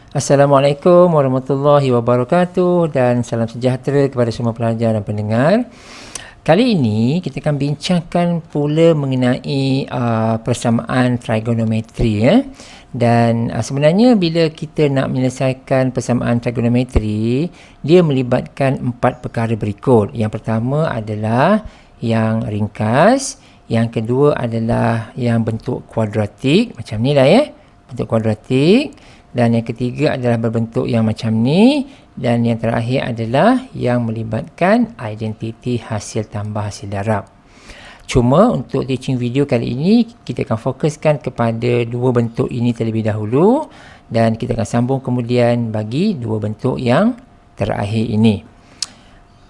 Assalamualaikum warahmatullahi wabarakatuh dan salam sejahtera kepada semua pelajar dan pendengar. Kali ini kita akan bincangkan pula mengenai persamaan trigonometri ya. Dan sebenarnya bila kita nak menyelesaikan persamaan trigonometri, dia melibatkan 4 perkara berikut. Yang pertama adalah yang ringkas, yang kedua adalah yang bentuk kuadratik macam ni lah ya, bentuk kuadratik. Dan yang ketiga adalah berbentuk yang macam ni. Dan yang terakhir adalah yang melibatkan identiti hasil tambah hasil darab. Cuma untuk teaching video kali ini, kita akan fokuskan kepada dua bentuk ini terlebih dahulu. Dan kita akan sambung kemudian bagi dua bentuk yang terakhir ini.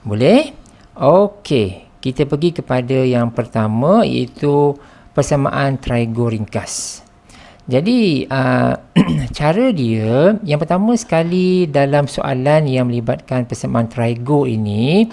Boleh? Okey, kita pergi kepada yang pertama, iaitu persamaan trigo ringkas. Jadi cara dia, yang pertama sekali dalam soalan yang melibatkan persamaan trigo ini,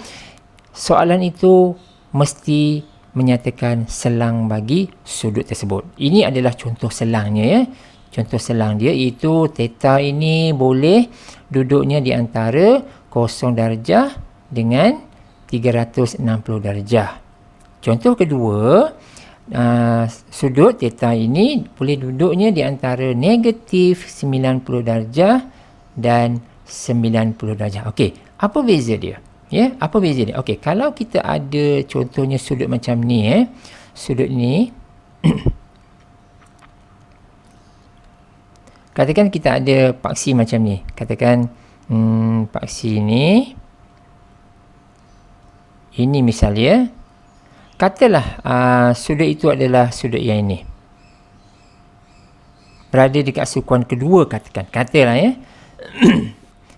soalan itu mesti menyatakan selang bagi sudut tersebut. Ini adalah contoh selangnya ya. Contoh selang dia iaitu theta ini boleh duduknya di antara 0 darjah dengan 360 darjah. Contoh kedua, sudut theta ini boleh duduknya di antara negatif 90 darjah dan 90 darjah. Okey, apa beza dia? Ya, apa beza dia? Okey, kalau kita ada contohnya sudut macam ni sudut ni katakan kita ada paksi macam ni. Katakan paksi ni, ini misalnya, katalah sudut itu adalah sudut yang ini, berada dekat sukuan kedua, katalah ya.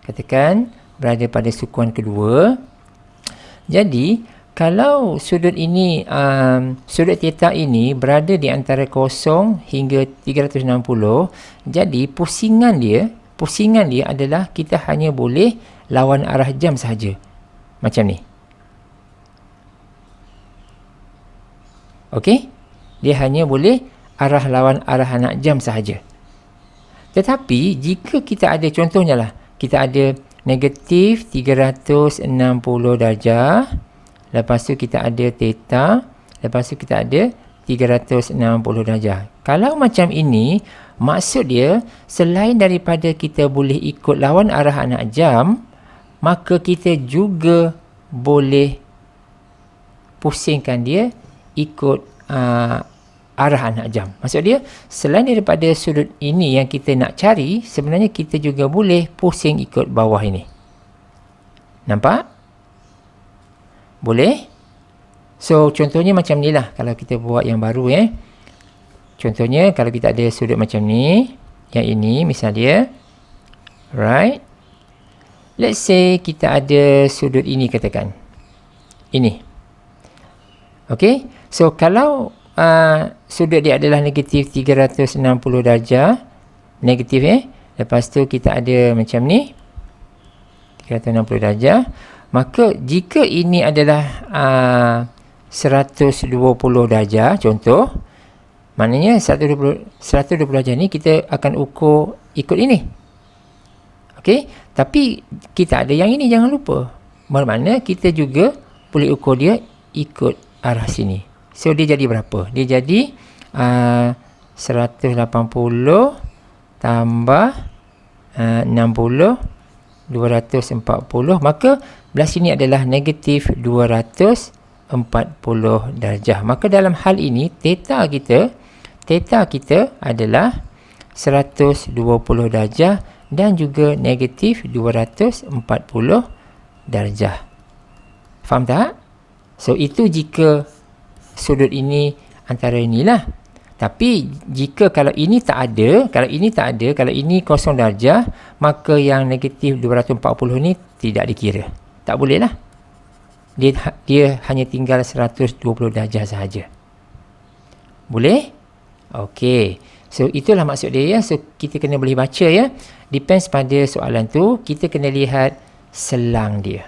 Katakan berada pada sukuan kedua. Jadi kalau sudut ini, sudut theta ini berada di antara 0 hingga 360, jadi pusingan dia adalah kita hanya boleh lawan arah jam sahaja. Macam ni. Okey, dia hanya boleh lawan arah anak jam sahaja. Tetapi jika kita ada, contohnya lah, kita ada negatif 360 darjah, lepas tu kita ada theta, lepas tu kita ada 360 darjah. Kalau macam ini, maksud dia selain daripada kita boleh ikut lawan arah anak jam, maka kita juga boleh pusingkan dia ikut arah anak jam. Maksud dia, selain daripada sudut ini yang kita nak cari, sebenarnya kita juga boleh pusing ikut bawah ini. Nampak? Boleh? So, contohnya macam ni lah kalau kita buat yang baru Contohnya, kalau kita ada sudut macam ni, yang ini misalnya, right? Let's say kita ada sudut ini, katakan. Ini. Okay? So, kalau sudut dia adalah negatif 360 darjah, negatif lepas tu kita ada macam ni, 360 darjah, maka jika ini adalah 120 darjah, contoh, maknanya 120 darjah ni kita akan ukur ikut ini. Okay? Tapi kita ada yang ini, jangan lupa. Bermakna kita juga boleh ukur dia ikut arah sini. So dia jadi berapa? Dia jadi 180 tambah 60, 240. Maka belah sini adalah negatif 240 darjah. Maka dalam hal ini theta kita adalah 120 darjah dan juga negatif 240 darjah. Faham tak? So itu jika sudut ini antara inilah. Tapi jika kalau ini tak ada, kalau ini 0 darjah, maka yang negatif 240 ni tidak dikira. Tak boleh lah. Dia hanya tinggal 120 darjah sahaja. Boleh? Okey. So itulah maksud dia So kita kena boleh baca Depends pada soalan tu, kita kena lihat selang dia.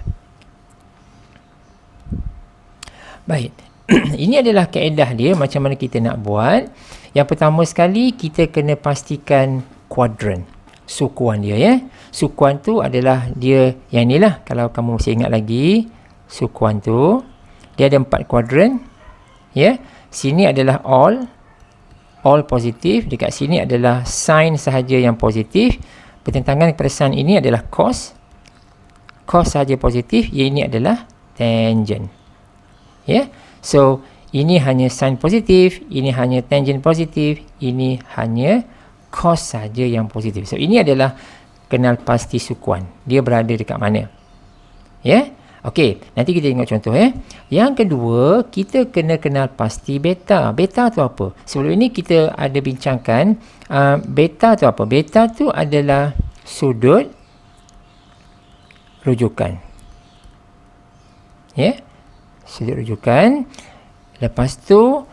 Baik. Ini adalah kaedah dia macam mana kita nak buat. Yang pertama sekali, kita kena pastikan kuadran. sukuan dia, ya. Sukuan tu adalah dia yang inilah. Kalau kamu masih ingat lagi, sukuan tu dia ada 4 kuadran, ya. Sini adalah all positif. Dekat sini adalah sin sahaja yang positif. Pertentangan kepada sin ini adalah cos sahaja positif. Yang ini adalah tangent, ya. So ini hanya sin positif, ini hanya tangent positif, ini hanya cos saja yang positif. So ini adalah kenal pasti sukuan, dia berada dekat mana, ya. Okey, nanti kita tengok contoh, ya. Yang kedua, kita kena kenal pasti beta. Beta tu apa? Sebelum ini kita ada bincangkan beta tu apa? Beta tu adalah sudut rujukan, ya. Sudut rujukan. Lepas tu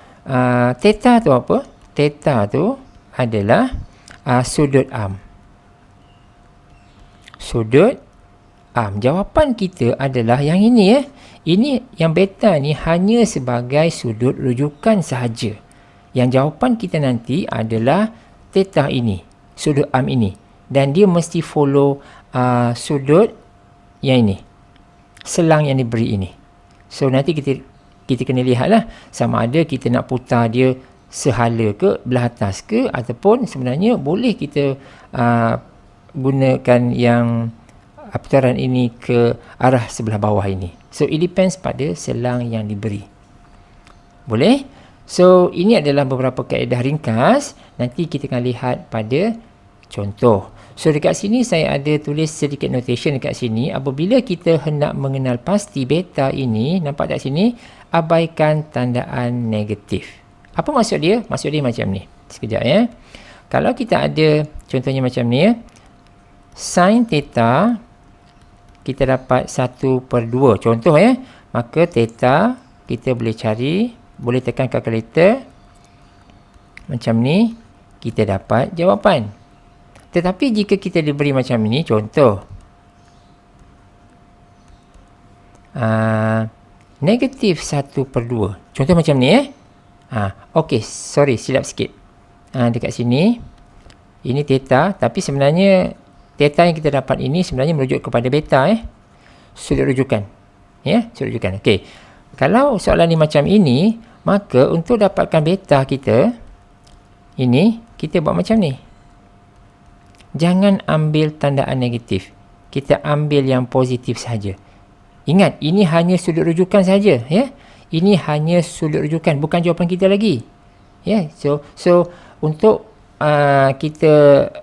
theta tu apa? Theta tu adalah sudut arm. Sudut arm. Jawapan kita adalah yang ini, ya. Ini yang beta ni hanya sebagai sudut rujukan sahaja. Yang jawapan kita nanti adalah theta ini, sudut arm ini, dan dia mesti follow sudut yang ini, selang yang diberi ini. So nanti kita kena lihatlah sama ada kita nak putar dia sehala ke, belah atas ke, ataupun sebenarnya boleh kita gunakan yang putaran ini ke arah sebelah bawah ini. So it depends pada selang yang diberi. Boleh? So ini adalah beberapa kaedah ringkas. Nanti kita akan lihat pada contoh. So dekat sini saya ada tulis sedikit notation dekat sini. Apabila kita hendak mengenal pasti beta ini, nampak tak sini? Abaikan tandaan negatif. Apa maksud dia? Maksud dia macam ni. Sekejap, ya. Kalau kita ada contohnya macam ni, ya. Sin theta kita dapat 1/2. Contoh, ya. Maka theta kita boleh cari, boleh tekan kalkulator. Macam ni kita dapat jawapan. Tetapi jika kita diberi macam ini, contoh negatif 1/2. Contoh macam ni, ya. Okey, sorry, silap sikit. Dekat sini ini theta, tapi sebenarnya theta yang kita dapat ini sebenarnya merujuk kepada beta, sudut rujukan, ya, sudut rujukan. Okey, kalau soalan ni macam ini, maka untuk dapatkan beta kita ini, kita buat macam ni. Jangan ambil tandaan negatif, kita ambil yang positif saja. Ingat, ini hanya sudut rujukan saja, ya. Ini hanya sudut rujukan, bukan jawapan kita lagi, ya. So untuk kita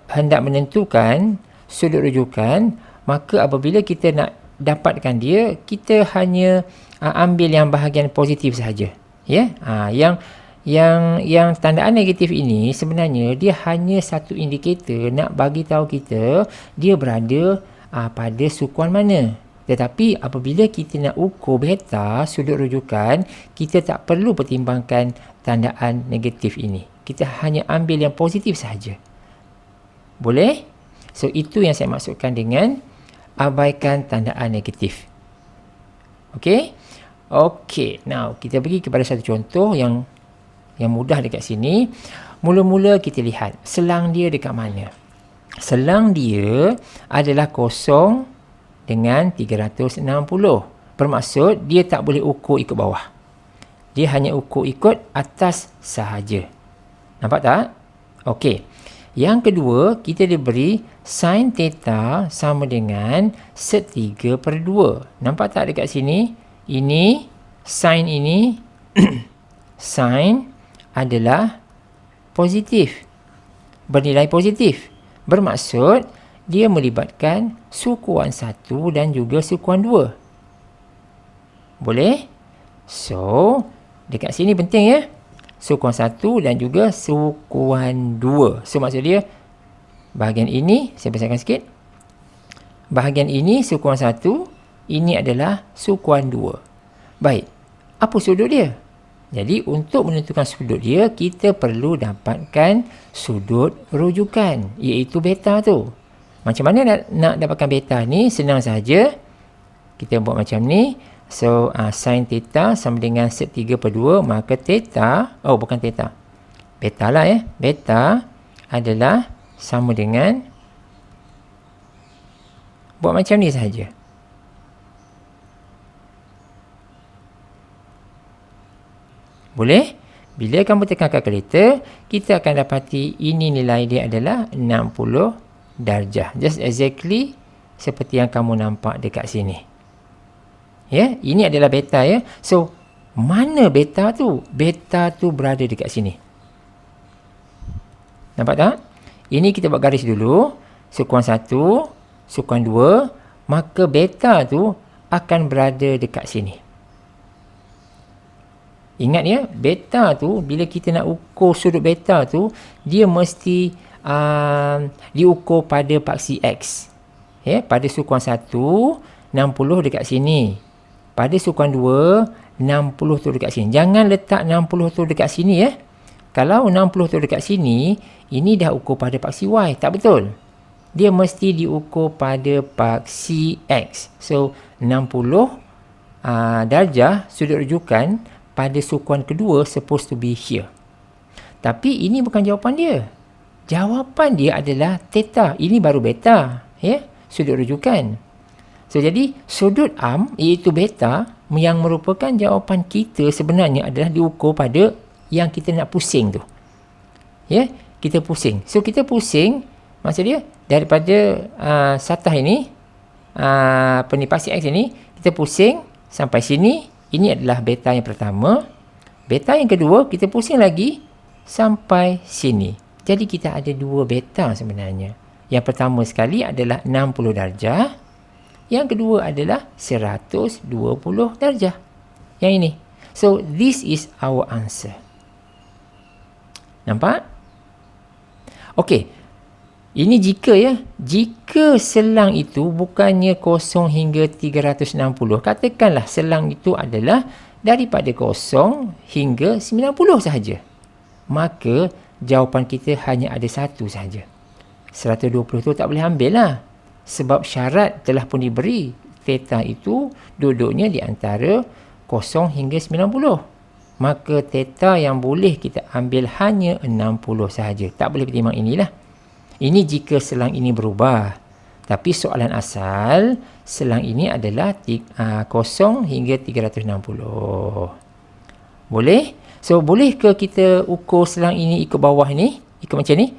hendak menentukan sudut rujukan, maka apabila kita nak dapatkan dia, kita hanya ambil yang bahagian positif saja, ya. Yang tandaan negatif ini sebenarnya dia hanya satu indikator nak bagi tahu kita dia berada pada sukuan mana. Tetapi apabila kita nak ukur beta, sudut rujukan, kita tak perlu pertimbangkan tandaan negatif ini. Kita hanya ambil yang positif saja. Boleh? So itu yang saya maksudkan dengan abaikan tandaan negatif. Okey? Okey, now kita pergi kepada satu contoh yang mudah dekat sini. Mula-mula kita lihat selang dia dekat mana. Selang dia adalah kosong dengan 360. Bermaksud dia tak boleh ukur ikut bawah. Dia hanya ukur ikut atas sahaja. Nampak tak? Okey. Yang kedua, kita diberi sin theta sama dengan sek 3/2. Nampak tak dekat sini? Ini sin ini sin adalah positif, bernilai positif. Bermaksud dia melibatkan sukuan 1 dan juga sukuan 2. Boleh? So dekat sini penting, ya. Sukuan 1 dan juga sukuan 2. So maksud dia bahagian ini, saya besarkan sikit. Bahagian ini sukuan 1, ini adalah sukuan 2. Baik, apa sudut dia? Jadi untuk menentukan sudut dia, kita perlu dapatkan sudut rujukan, iaitu beta tu. Macam mana nak dapatkan beta ni? Senang saja. Kita buat macam ni. So sin theta sama dengan sek 3/2, maka theta, bukan theta, beta lah, ya. Beta adalah sama dengan Buat macam ni sahaja. Boleh? Bila kamu tekan kalkulator, kita akan dapati ini nilai dia adalah 60 darjah. Just exactly seperti yang kamu nampak dekat sini. Ya, ini adalah beta ya. So, mana beta tu? Beta tu berada dekat sini. Nampak tak? Ini kita buat garis dulu. Sukuan 1, sukuan 2, maka beta tu akan berada dekat sini. Ingat ya, beta tu bila kita nak ukur sudut beta tu, dia mesti diukur pada paksi X. Ya, pada sukuan 1, 60 dekat sini. Pada sukuan 2, 60 tu dekat sini. Jangan letak 60 tu dekat sini ya. Kalau 60 tu dekat sini, ini dah ukur pada paksi Y. Tak betul. Dia mesti diukur pada paksi X. So, 60 darjah sudut rujukan pada sukuan kedua supposed to be here. Tapi ini bukan jawapan dia. Jawapan dia adalah theta. Ini baru beta. Ya? Sudut rujukan. So, jadi sudut arm iaitu beta yang merupakan jawapan kita sebenarnya adalah diukur pada yang kita nak pusing tu. Ya? Kita pusing. So, kita pusing, maksud dia daripada satah ini, paksi X ini, kita pusing sampai sini. Ini adalah beta yang pertama. Beta yang kedua, kita pusing lagi sampai sini. Jadi, kita ada dua beta sebenarnya. Yang pertama sekali adalah 60 darjah. Yang kedua adalah 120 darjah. Yang ini. So, this is our answer. Nampak? Okey. Ini jika ya. Jika selang itu bukannya 0 hingga 360. Katakanlah selang itu adalah daripada 0 hingga 90 sahaja. Maka jawapan kita hanya ada satu sahaja. 120 tu tak boleh ambil lah. Sebab syarat telah pun diberi. Theta itu duduknya di antara 0 hingga 90. Maka theta yang boleh kita ambil hanya 60 sahaja. Tak boleh pertimbang inilah. Ini jika selang ini berubah. Tapi soalan asal, selang ini adalah 0 hingga 360. Boleh? So, boleh ke kita ukur selang ini ikut bawah ni? Ikut macam ni?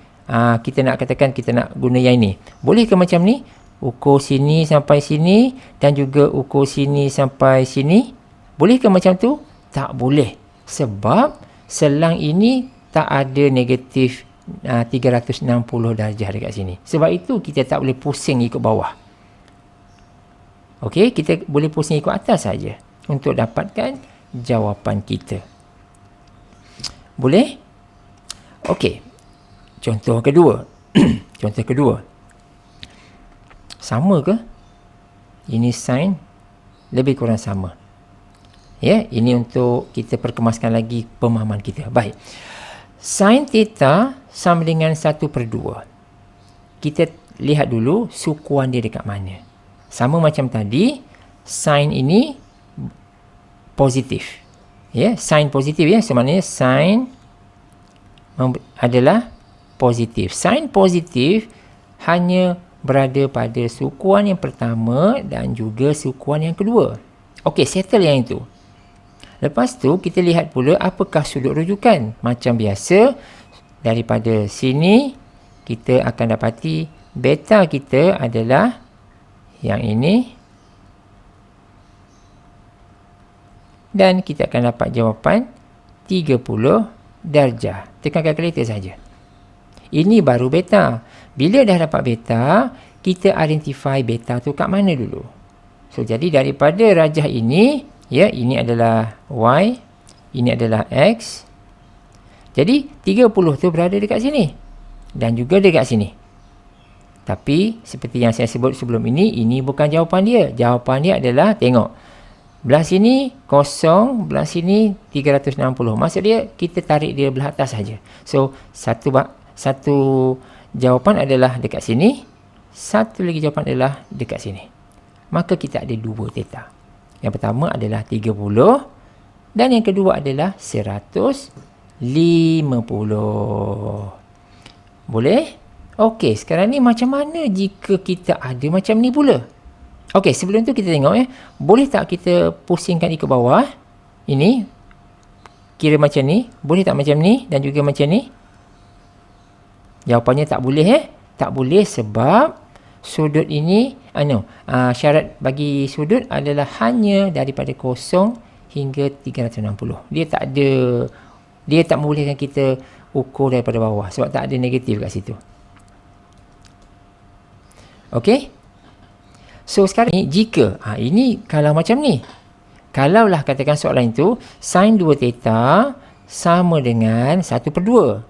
Kita nak katakan kita nak guna yang ini. Boleh ke macam ni? Ukur sini sampai sini dan juga ukur sini sampai sini. Boleh ke macam tu? Tak boleh. Sebab selang ini tak ada negatif 360 darjah dekat sini. Sebab itu kita tak boleh pusing ikut bawah. Okey, kita boleh pusing ikut atas saja untuk dapatkan jawapan kita. Boleh? Okey. Contoh kedua. Contoh kedua. Sama ke? Ini sin lebih kurang sama. Ya, ini untuk kita perkemaskan lagi pemahaman kita. Baik. Sin theta sama dengan 1/2. Kita lihat dulu sukuan dia dekat mana. Sama macam tadi, sin ini positif. Ya, sin positif ya. Sebenarnya sin adalah positif. Sin positif hanya berada pada sukuan yang pertama dan juga sukuan yang kedua. Okey, settle yang itu. Lepas tu, kita lihat pula apakah sudut rujukan. Macam biasa, daripada sini, kita akan dapati beta kita adalah yang ini. Dan kita akan dapat jawapan 30 darjah. Tekan kalkulator saja. Ini baru beta. Bila dah dapat beta, kita identify beta tu kat mana dulu. So, jadi daripada rajah ini, ya, ini adalah Y, ini adalah X. Jadi, 30 tu berada dekat sini. Dan juga dekat sini. Tapi, seperti yang saya sebut sebelum ini bukan jawapan dia. Jawapan dia adalah, tengok. Belah sini, 0. Belah sini, 360. Maksud dia, kita tarik dia belah atas saja. So, satu jawapan adalah dekat sini. Satu lagi jawapan adalah dekat sini. Maka, kita ada dua theta. Yang pertama adalah 30 dan yang kedua adalah 150. Boleh? Okey, sekarang ni macam mana jika kita ada macam ni pula? Okey, sebelum tu kita tengok boleh tak kita pusingkan ikut bawah? Ini kira macam ni, boleh tak macam ni dan juga macam ni? Jawapannya tak boleh Tak boleh sebab sudut ini syarat bagi sudut adalah hanya daripada 0 hingga 360. Dia tak membolehkan kita ukur daripada bawah sebab tak ada negatif kat situ. Okey? So sekarang ni jika ini kalau macam ni. Kalaulah katakan soalan itu sin 2 theta sama dengan 1/2.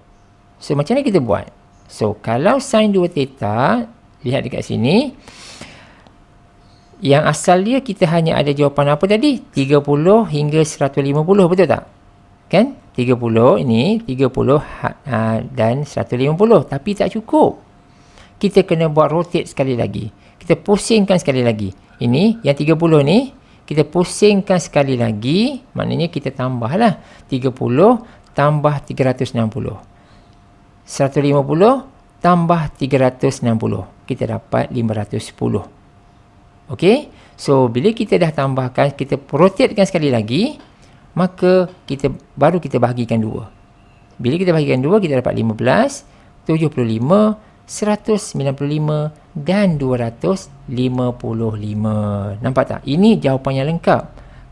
So macam mana kita buat? So kalau sin 2 theta, lihat dekat sini, yang asal dia kita hanya ada jawapan apa tadi? 30 hingga 150, betul tak? Kan? 30 ini 30 dan 150, tapi tak cukup. Kita kena buat rotate sekali lagi. Kita pusingkan sekali lagi. Ini yang 30 ni kita pusingkan sekali lagi, maknanya kita tambahlah 30 tambah 360. 150 tambah 360. Kita dapat 510. Okey? So bila kita dah tambahkan, kita rotatekan sekali lagi, maka baru kita bahagikan 2. Bila kita bahagikan 2, kita dapat 15, 75, 195 dan 255. Nampak tak? Ini jawapan yang lengkap.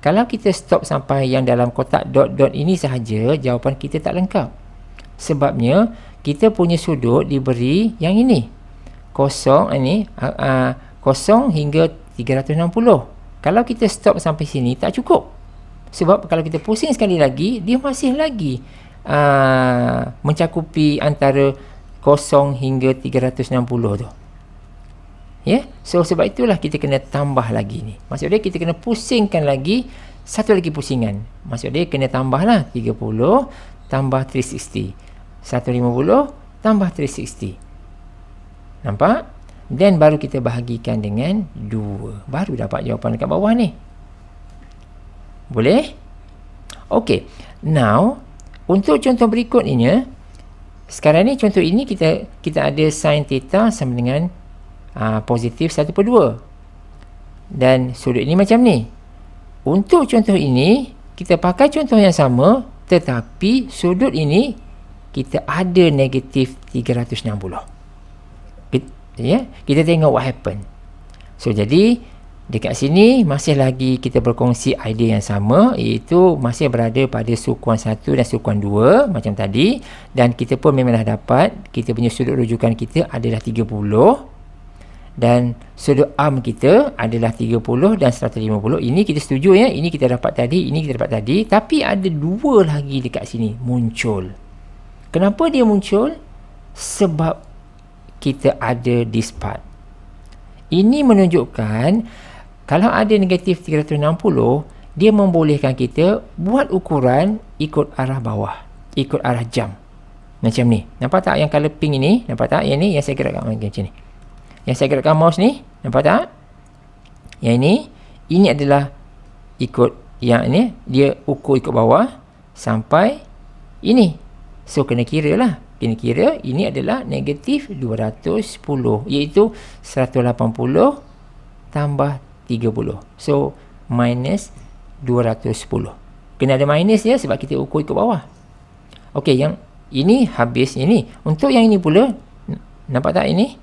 Kalau kita stop sampai yang dalam kotak dot-dot ini sahaja, jawapan kita tak lengkap. Sebabnya kita punya sudut diberi yang ini. 0 hingga 360. Kalau kita stop sampai sini tak cukup. Sebab kalau kita pusing sekali lagi, dia masih lagi mencakupi antara 0 hingga 360 tu. So sebab itulah kita kena tambah lagi ni. Maksud dia kita kena pusingkan lagi satu lagi pusingan. Maksud dia kena tambahlah 30 tambah 360. 150 tambah 360. Nampak? Dan baru kita bahagikan dengan 2. Baru dapat jawapan dekat bawah ni. Boleh? Okey. Now, untuk contoh berikutnya, sekarang ni contoh ini kita ada sin theta sama dengan positif 1/2. Dan sudut ini macam ni. Untuk contoh ini, kita pakai contoh yang sama, tetapi sudut ini kita ada negatif 360. Kita tengok what happen. So jadi dekat sini masih lagi kita berkongsi idea yang sama, iaitu masih berada pada sukuan 1 dan sukuan 2 macam tadi, dan kita pun memanglah dapat kita punya sudut rujukan kita adalah 30 dan sudut arm kita adalah 30 dan 150. Ini kita setuju ini kita dapat tadi, ini kita dapat tadi, tapi ada 2 lagi dekat sini muncul. Kenapa dia muncul? Sebab kita ada this part. Ini menunjukkan kalau ada negatif 360, dia membolehkan kita buat ukuran ikut arah bawah, ikut arah jam. Macam ni. Nampak tak yang colour pink ini? Nampak tak? Yang ni yang saya gerakkan macam ni. Yang saya gerakkan mouse ni, nampak tak? Yang ini adalah ikut yang ni, dia ukur ikut bawah sampai ini. So kena kira lah. Kena kira ini adalah negatif 210, iaitu 180 tambah 30. So minus 210. Kena ada minus sebab kita ukur ikut bawah. Okey, yang ini habis ini. Untuk yang ini pula, nampak tak ini?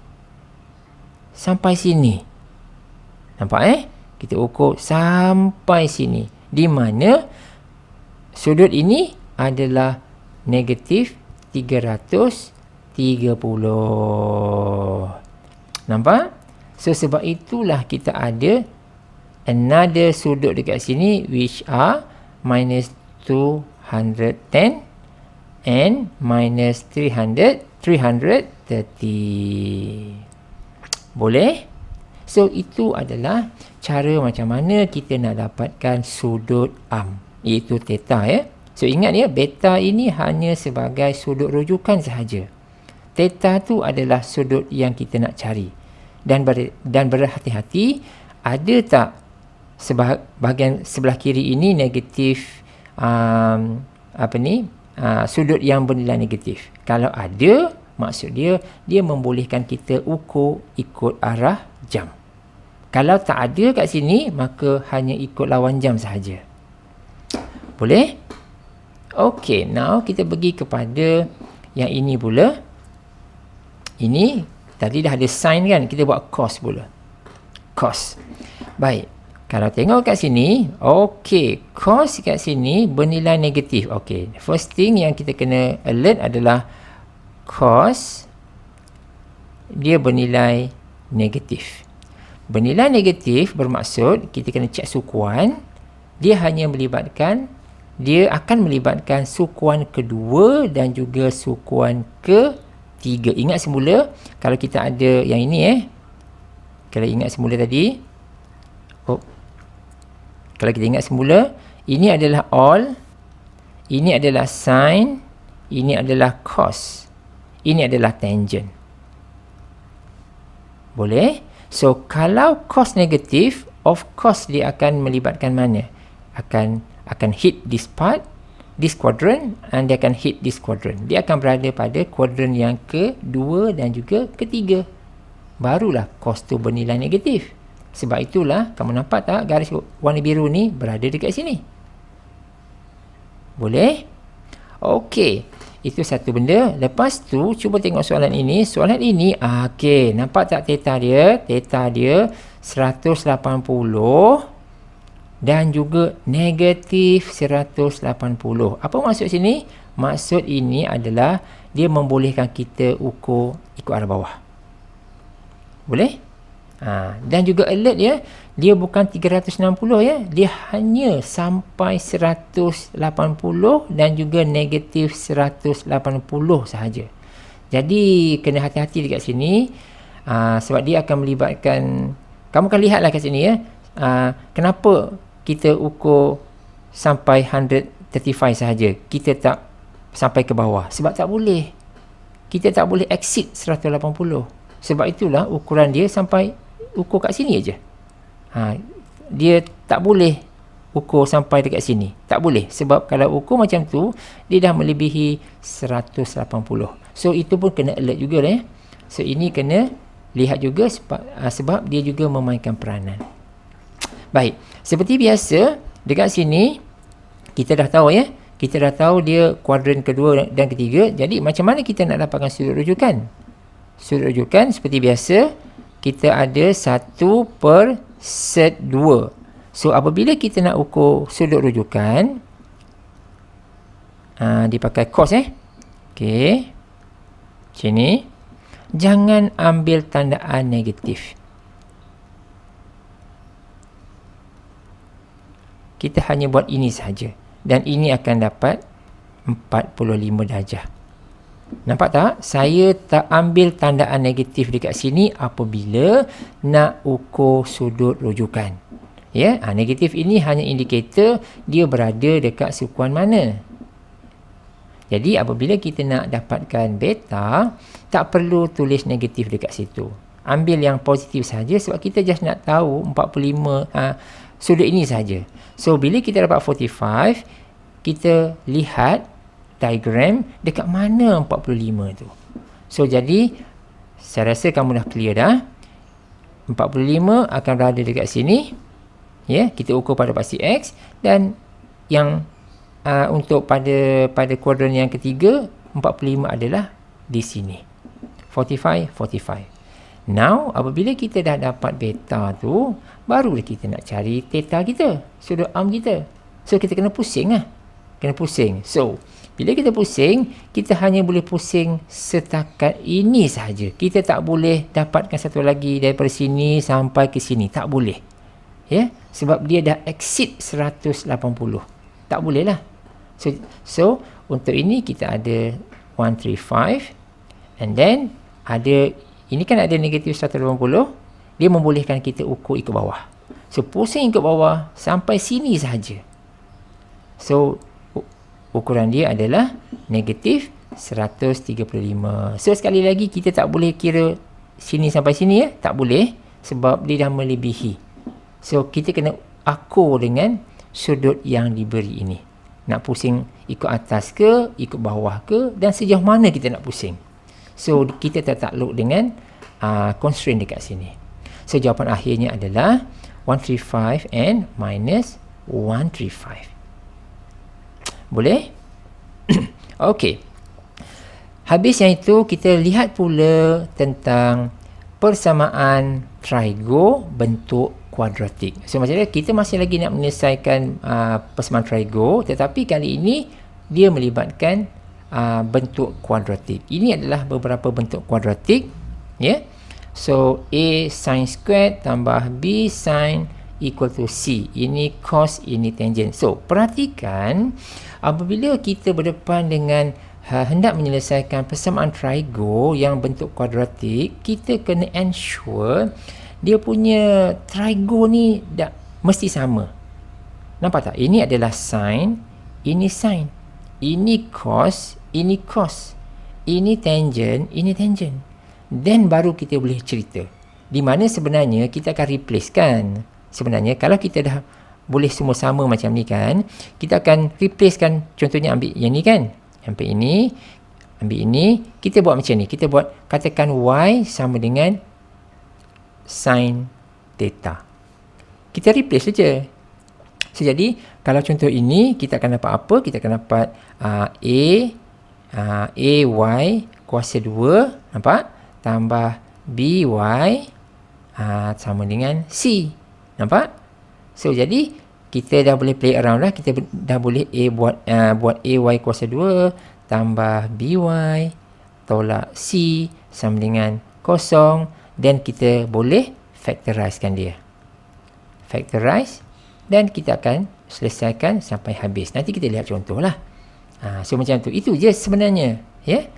Sampai sini. Nampak Kita ukur sampai sini. Di mana sudut ini adalah negatif 330. Nampak? So sebab itulah kita ada another sudut dekat sini, which are minus 210 and minus 330. Boleh? So itu adalah cara macam mana kita nak dapatkan sudut arm, iaitu theta So ingat beta ini hanya sebagai sudut rujukan sahaja. Theta tu adalah sudut yang kita nak cari. Dan berhati-hati, ada tak bahagian sebelah kiri ini negatif sudut yang bernilai negatif. Kalau ada, Maksud dia membolehkan kita ukur ikut arah jam. Kalau tak ada kat sini, maka hanya ikut lawan jam sahaja. Boleh? Okey, now kita pergi kepada yang ini pula. Ini tadi dah ada sin kan, kita buat cos pula. Cos. Baik. Kalau tengok kat sini, okey, cos kat sini bernilai negatif. Okey, first thing yang kita kena alert adalah cos dia bernilai negatif. Bernilai negatif bermaksud kita kena cek sukuan. Dia akan melibatkan sukuan kedua dan juga sukuan ketiga. Ingat semula kalau kita ada yang ini kalau ingat semula tadi, kalau kita ingat semula, ini adalah all, ini adalah sin, ini adalah cos, ini adalah tangent. Boleh? So, kalau cos negatif, of course dia akan melibatkan mana? Akan hit this part, this quadrant, and dia akan hit this quadrant. Dia akan berada pada kuadran yang kedua dan juga ketiga. Barulah cos tu bernilai negatif. Sebab itulah, kamu nampak tak garis warna biru ni berada dekat sini. Boleh? Okey. Itu satu benda. Lepas tu, cuba tengok soalan ini. Soalan ini, okey, nampak tak theta dia? Theta dia 180 dan juga negatif 180. Apa maksud sini? Maksud ini adalah dia membolehkan kita ukur ikut arah bawah. Boleh? Dan juga alert dia bukan 360 dia hanya sampai 180 dan juga negatif 180 sahaja. Jadi kena hati-hati dekat sini, sebab dia akan melibatkan, kamu akan lihatlah kat sini kenapa kita ukur sampai 135 sahaja, kita tak sampai ke bawah, sebab tak boleh, kita tak boleh exceed 180. Sebab itulah ukuran dia sampai ukur kat sini aja. Dia tak boleh ukur sampai dekat sini. Tak boleh. Sebab kalau ukur macam tu, dia dah melebihi 180. So, itu pun kena alert juga lah. So, ini kena lihat juga sebab dia juga memainkan peranan. Baik. Seperti biasa, dekat sini, kita dah tahu kita dah tahu dia kuadran kedua dan ketiga. Jadi, macam mana kita nak dapatkan sudut rujukan? Sudut rujukan seperti biasa, kita ada 1/2. So, apabila kita nak ukur sudut rujukan, dipakai cos Okey. Sini. Jangan ambil tandaan negatif. Kita hanya buat ini sahaja. Dan ini akan dapat 45 darjah. Nampak tak? Saya tak ambil tandaan negatif dekat sini apabila nak ukur sudut rujukan. Negatif ini hanya indikator dia berada dekat sukuan mana. Jadi apabila kita nak dapatkan beta, tak perlu tulis negatif dekat situ. Ambil yang positif saja sebab kita just nak tahu 45 sudut ini saja. So bila kita dapat 45, kita lihat diagram dekat mana 45 tu. So jadi saya rasa kamu dah clear dah. 45 akan berada dekat sini. Kita ukur pada pasti X, dan yang untuk pada kuadran yang ketiga 45 adalah di sini. 45. Now apabila kita dah dapat beta tu, barulah kita nak cari theta kita, sudut arm kita. So kita kena pusing Kena pusing. So bila kita pusing, kita hanya boleh pusing setakat ini sahaja. Kita tak boleh dapatkan satu lagi daripada sini sampai ke sini. Tak boleh. Sebab dia dah exceed 180. Tak boleh lah. So untuk ini kita ada 135. And then ada, ini kan ada negatif 180. Dia membolehkan kita ukur ikut bawah. So pusing ikut bawah sampai sini sahaja. So ukuran dia adalah negatif 135. So sekali lagi kita tak boleh kira sini sampai sini tak boleh, sebab dia dah melebihi. So kita kena akur dengan sudut yang diberi ini. Nak pusing ikut atas ke, ikut bawah ke, dan sejauh mana kita nak pusing. So kita tertakluk dengan constraint dekat sini. So jawapan akhirnya adalah 135 and minus 135. Boleh? Okey. Habis yang itu, kita lihat pula tentang persamaan trigo bentuk kuadratik. So maksudnya kita masih lagi nak menyelesaikan persamaan trigo, tetapi kali ini dia melibatkan bentuk kuadratik. Ini adalah beberapa bentuk kuadratik, ya. So A sin squared tambah B sin equal to C. Ini cos, ini tangent. So perhatikan, apabila kita berdepan dengan hendak menyelesaikan persamaan trigo yang bentuk kuadratik, kita kena ensure dia punya trigo ni dah mesti sama. Nampak tak? Ini adalah sin, ini sin. Ini cos, ini cos. Ini tangent, ini tangent. Then baru kita boleh cerita. Di mana sebenarnya kita akan replace kan. Sebenarnya kalau kita dah boleh semua sama macam ni kan, kita akan replace kan. Contohnya ambil yang ni kan. Ambil ini, ambil ini. Kita buat macam ni. Kita buat, katakan y sama dengan sin theta. Kita replace saja. So, jadi, kalau contoh ini, kita akan dapat apa? Kita akan dapat AY kuasa 2, nampak? Tambah BY sama dengan C. Nampak? So, jadi, kita dah boleh play around lah. Kita dah boleh buat AY kuasa 2 tambah BY tolak C sama dengan kosong. Dan kita boleh factorizekan dia. Factorize. Dan kita akan selesaikan sampai habis. Nanti kita lihat contoh lah. So macam tu. Itu je sebenarnya. Ya.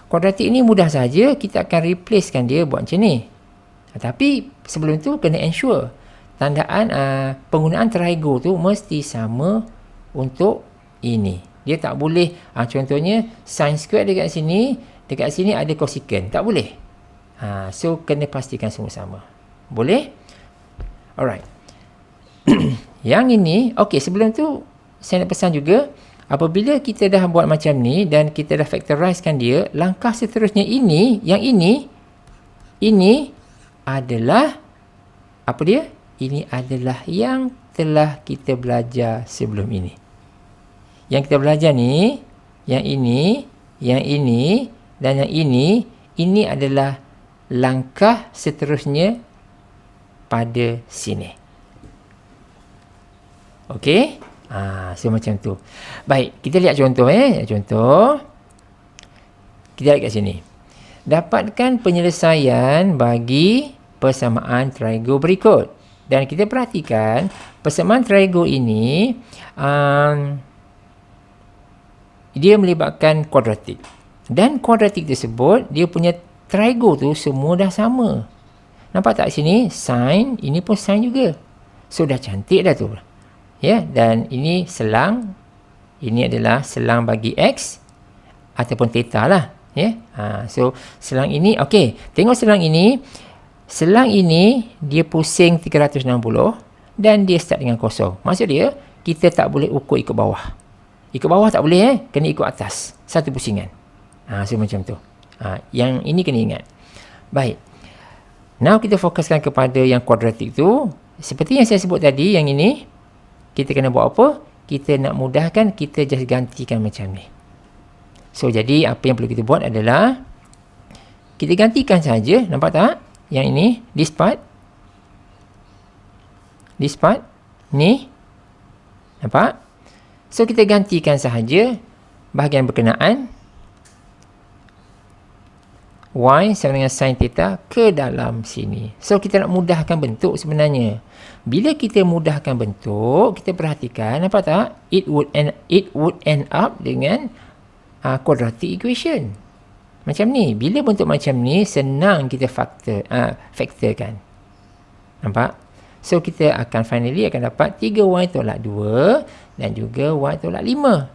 Kuadratik ni mudah saja. Kita akan replacekan dia buat macam ni. Tapi sebelum tu kena ensure. Tandaan penggunaan trigo tu mesti sama untuk ini. Dia tak boleh. Contohnya sin square dekat sini. Dekat sini ada cosecant. Tak boleh. So kena pastikan semua sama. Boleh? Alright. Yang ini, okey, sebelum tu saya nak pesan juga, apabila kita dah buat macam ni dan kita dah factorizekan dia, langkah seterusnya ini, yang ini adalah apa dia? Ini adalah yang telah kita belajar sebelum ini. Yang kita belajar ni, yang ini dan yang ini adalah langkah seterusnya pada sini. Okey? So macam tu. Baik, kita lihat contoh Contoh. Kita lihat kat sini. Dapatkan penyelesaian bagi persamaan trigo berikut. Dan kita perhatikan persamaan trigo ini dia melibatkan kuadratik. Dan kuadratik tersebut dia punya trigo tu semua dah sama. Nampak tak sini? Sin, ini pun sin juga. So dah cantik dah tu. Ya, dan ini selang. Ini adalah selang bagi X ataupun theta lah. Ya. So selang ini, okey. Tengok selang ini. Selang ini dia pusing 360 dan dia start dengan kosong. Maksud dia kita tak boleh ukur ikut bawah. Ikut bawah tak boleh, kena ikut atas. Satu pusingan. So macam tu. Yang ini kena ingat. Baik. Now kita fokuskan kepada yang kuadratik tu. Seperti yang saya sebut tadi, yang ini kita kena buat apa? Kita nak mudahkan, kita just gantikan macam ni. So, jadi apa yang perlu kita buat adalah kita gantikan saja. Nampak tak? Yang ini, this part, ni. Nampak? So, kita gantikan sahaja bahagian berkenaan y sama dengan sin theta ke dalam sini. So, kita nak mudahkan bentuk sebenarnya. Bila kita mudahkan bentuk, kita perhatikan, nampak tak? It would end up dengan quadratic equation. Macam ni. Bila bentuk macam ni, senang kita factorkan. Nampak? So, kita akan finally akan dapat 3y tolak 2 dan juga y tolak 5.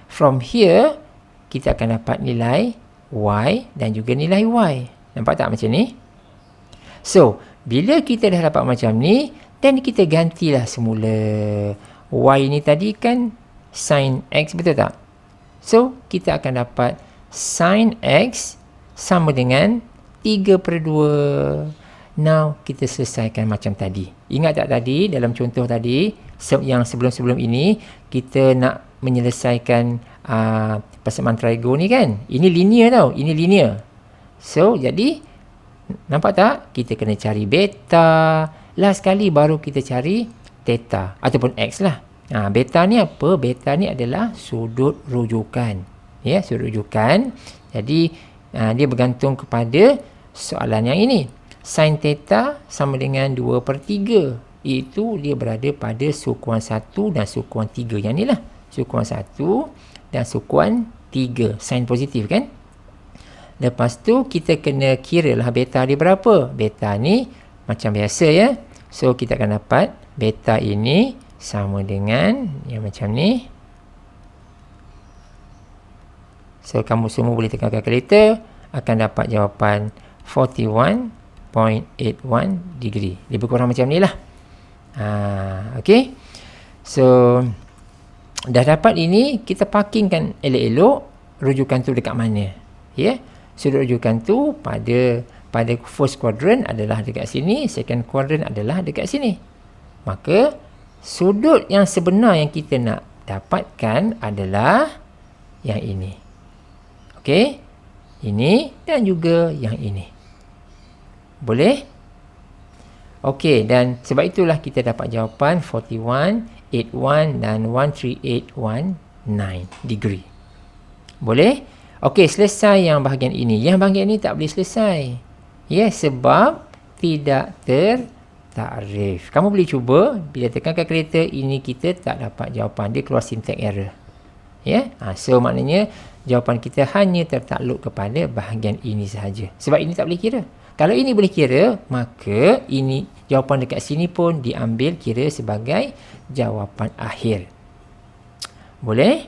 From here, kita akan dapat nilai y dan juga nilai y. Nampak tak macam ni? So, bila kita dah dapat macam ni, dan kita gantilah semula. Y ni tadi kan sin x, betul tak? So, kita akan dapat sin x sama dengan 3/2. Now, kita selesaikan macam tadi. Ingat tak tadi, dalam contoh tadi, yang sebelum-sebelum ini, kita nak menyelesaikan persamaan trigo ni kan? Ini linear tau, ini linear. So, jadi, nampak tak? Kita kena cari beta. Last sekali baru kita cari theta, ataupun x lah. Beta ni apa? Beta ni adalah sudut rujukan. Ya, sudut rujukan. Jadi, dia bergantung kepada soalan yang ini. Sin theta sama dengan 2/3. Itu dia berada pada sukuan 1 dan sukuan 3. Yang ni lah. Sukuan 1 dan sukuan 3. Sin positif kan? Lepas tu kita kena kira lah beta dia berapa. Beta ni macam biasa ya. So kita akan dapat beta ini sama dengan yang macam ni. So kamu semua boleh tekan kalkulator, akan dapat jawapan 41.81 degree. Lebih kurang macam ni lah. Okay. So dah dapat ini, kita parkingkan elok-elok rujukan tu dekat mana. Ya. Sudut rujukan tu pada first quadrant adalah dekat sini, second quadrant adalah dekat sini. Maka sudut yang sebenar yang kita nak dapatkan adalah yang ini. Okey. Ini dan juga yang ini. Boleh? Okey, dan sebab itulah kita dapat jawapan 41.81 dan 13.819 degree. Boleh? Okey, selesai yang bahagian ini. Yang bahagian ini tak boleh selesai. Ya, sebab tidak tertakrif. Kamu boleh cuba, bila tekan kalkulator, ini kita tak dapat jawapan. Dia keluar syntax error. Ya, so maknanya jawapan kita hanya tertakluk kepada bahagian ini sahaja. Sebab ini tak boleh kira. Kalau ini boleh kira, maka ini jawapan dekat sini pun diambil kira sebagai jawapan akhir. Boleh?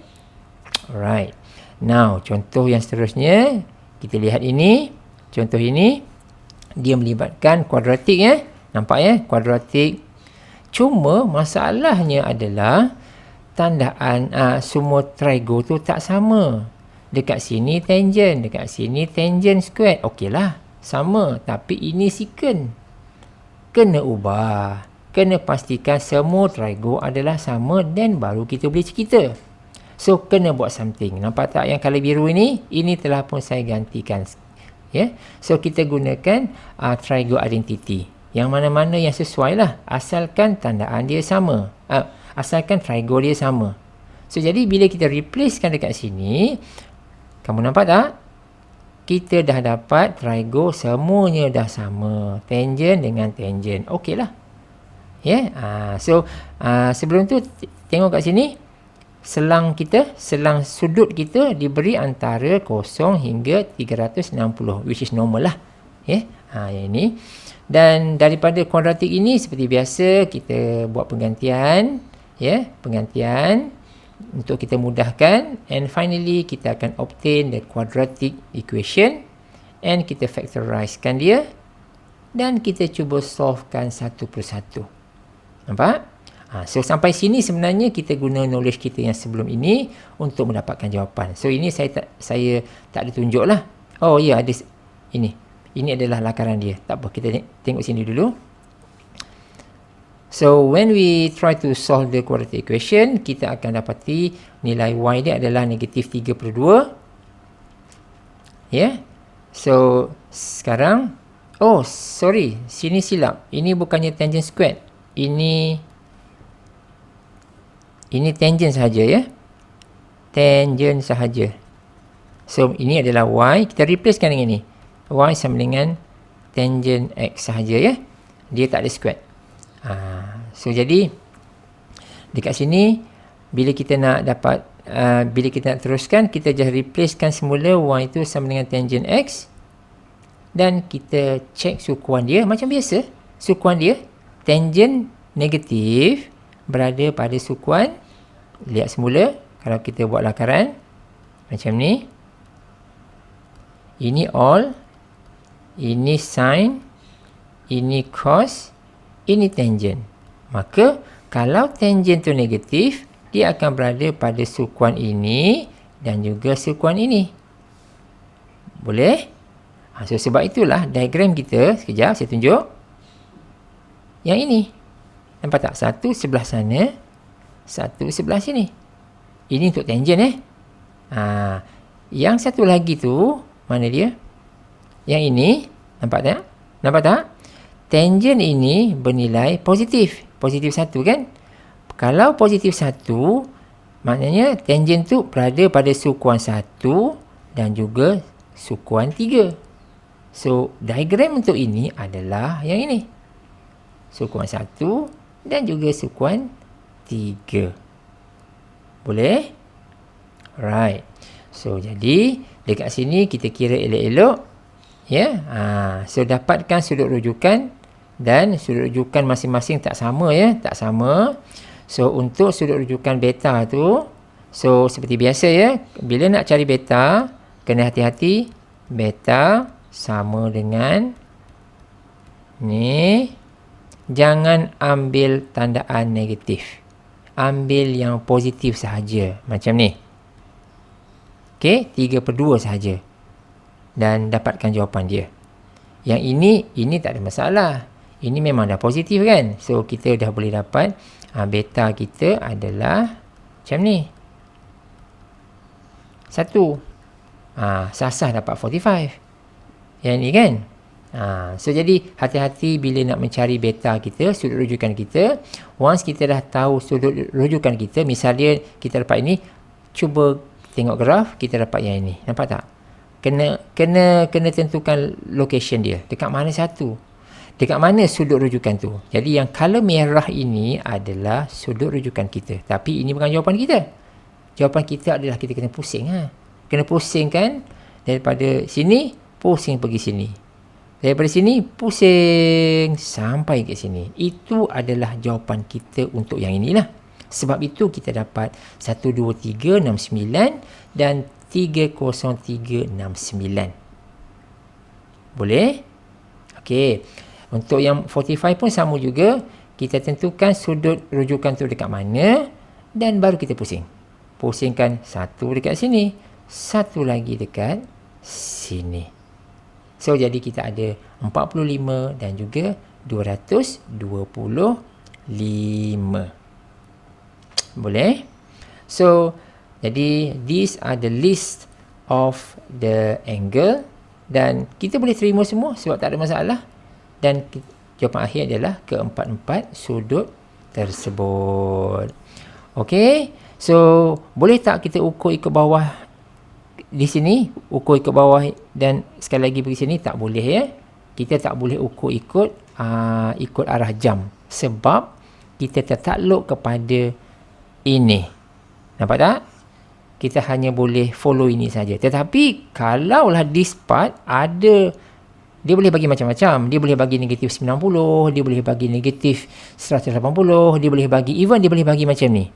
Alright. Now, contoh yang seterusnya, kita lihat ini. Contoh ini, dia melibatkan kuadratik ya. Nampak ya? Kuadratik. Cuma masalahnya adalah tandaan semua trigo tu tak sama. Dekat sini tangent, dekat sini tangent squared. Okeylah, sama. Tapi ini secant. Kena ubah. Kena pastikan semua trigo adalah sama dan baru kita boleh cerita. So, kena buat something. Nampak tak yang color biru ini? Ini telah pun saya gantikan. Ya? So, kita gunakan trigo identity. Yang mana-mana yang sesuai lah. Asalkan tandaan dia sama. Asalkan trigo dia sama. So, jadi bila kita replacekan dekat sini, kamu nampak tak? Kita dah dapat trigo semuanya dah sama. Tangent dengan tangent. Okey lah. Ya? So, sebelum tu, tengok kat sini. Selang sudut kita diberi antara 0 hingga 360. Which is normal lah. Ya? Yang ini. Dan daripada kuadratik ini, seperti biasa, kita buat penggantian. Ya, penggantian untuk kita mudahkan, and finally kita akan obtain the quadratic equation and kita factorizekan dia dan kita cuba solvekan satu persatu. Nampak? So sampai sini sebenarnya kita guna knowledge kita yang sebelum ini untuk mendapatkan jawapan. So ini saya tak ada tunjuk lah. Oh ya, ada ini. Ini adalah lakaran dia. Tak apa, kita tengok sini dulu. So, when we try to solve the quadratic equation, kita akan dapati nilai y dia adalah negatif 3/2. Ya. So, sekarang, oh, sorry, sini silap. Ini bukannya tangent squared. Ini tangent sahaja ya. Tangent sahaja. So, ini adalah y. Kita replacekan dengan ini. Y sama dengan tangent x sahaja ya. Dia tak ada squared. So jadi dekat sini bila kita nak dapat bila kita nak teruskan, kita just replacekan semula y itu sama dengan tangent x dan kita check sukuan dia macam biasa. Sukuan dia tangent negatif berada pada sukuan, lihat semula kalau kita buat lakaran macam ni. Ini all, ini sin, ini cos, ini tangent. Maka kalau tangent tu negatif, dia akan berada pada sukuan ini dan juga sukuan ini. Boleh? So sebab itulah diagram kita, sekejap saya tunjuk. Yang ini. Nampak tak? Satu sebelah sana, satu sebelah sini. Ini untuk tangent Yang satu lagi tu, mana dia? Yang ini, nampak tak? Nampak tak? Tangent ini bernilai positif. Positif 1 kan? Kalau positif 1, maknanya tangent tu berada pada sukuan 1 dan juga sukuan 3. So, diagram untuk ini adalah yang ini. Sukuan 1 dan juga sukuan 3. Boleh? Right. So, jadi dekat sini kita kira elok-elok. Ya. So, dapatkan sudut rujukan dan sudut rujukan masing-masing tak sama ya. Tak sama. So, untuk sudut rujukan beta tu, so seperti biasa ya. Bila nak cari beta, kena hati-hati. Beta sama dengan ni. Jangan ambil tandaan negatif. Ambil yang positif sahaja. Macam ni. Okey, 3/2 sahaja. Dan dapatkan jawapan dia. Yang ini tak ada masalah. Ini memang dah positif kan. So, kita dah boleh dapat beta kita adalah macam ni. 1. Sah-sah dapat 45. Yang ni kan. So, jadi hati-hati bila nak mencari beta kita, sudut rujukan kita. Once kita dah tahu sudut rujukan kita, misalnya kita dapat ini, cuba tengok graf, kita dapat yang ini. Nampak tak? Kena tentukan location dia. Dekat mana satu? Dekat mana sudut rujukan tu? Jadi yang color merah ini adalah sudut rujukan kita. Tapi ini bukan jawapan kita. Jawapan kita adalah kita kena pusing. Kena pusing kan? Daripada sini, pusing pergi sini. Daripada sini, pusing sampai ke sini. Itu adalah jawapan kita untuk yang inilah. Sebab itu kita dapat 12369 dan 30369. Boleh? Okey. Untuk yang 45 pun sama juga. Kita tentukan sudut rujukan tu dekat mana dan baru kita pusing. Pusingkan satu dekat sini, satu lagi dekat sini. So, jadi kita ada 45 dan juga 225. Boleh? So, jadi these are the list of the angle dan kita boleh terima semua sebab tak ada masalah. Dan jawapan akhir adalah keempat-empat sudut tersebut. Okey. So, boleh tak kita ukur ikut bawah di sini, ukur ikut bawah dan sekali lagi pergi sini? Tak boleh ya. Kita tak boleh ukur ikut arah jam sebab kita tertakluk kepada ini. Nampak tak? Kita hanya boleh follow ini saja. Tetapi kalaulah this part ada, dia boleh bagi macam-macam. Dia boleh bagi negatif 90, dia boleh bagi negatif 180, dia boleh bagi, even dia boleh bagi macam ni.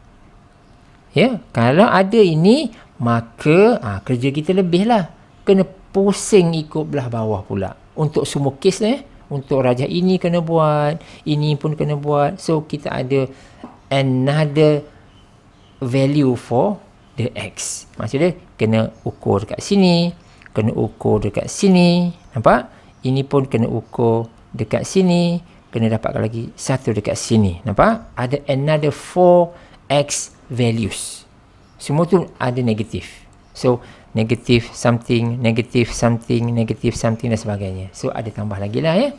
Ya, kalau ada ini, maka kerja kita lebih lah. Kena pusing ikut belah bawah pula. Untuk semua kes untuk rajah ini kena buat, ini pun kena buat. So, kita ada another value for the X. Maksudnya, kena ukur dekat sini, kena ukur dekat sini. Nampak? Ini pun kena ukur dekat sini, kena dapatkan lagi satu dekat sini. Nampak? Ada another 4X values. Semua tu ada negatif. So, negatif something, negatif something, negatif something dan sebagainya. So, ada tambah lagi lah ya.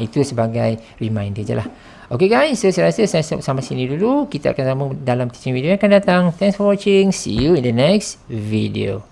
Itu sebagai reminder je lah. Okay guys, so saya rasa saya sampai sini dulu. Kita akan sambung dalam teaching video yang akan datang. Thanks for watching. See you in the next video.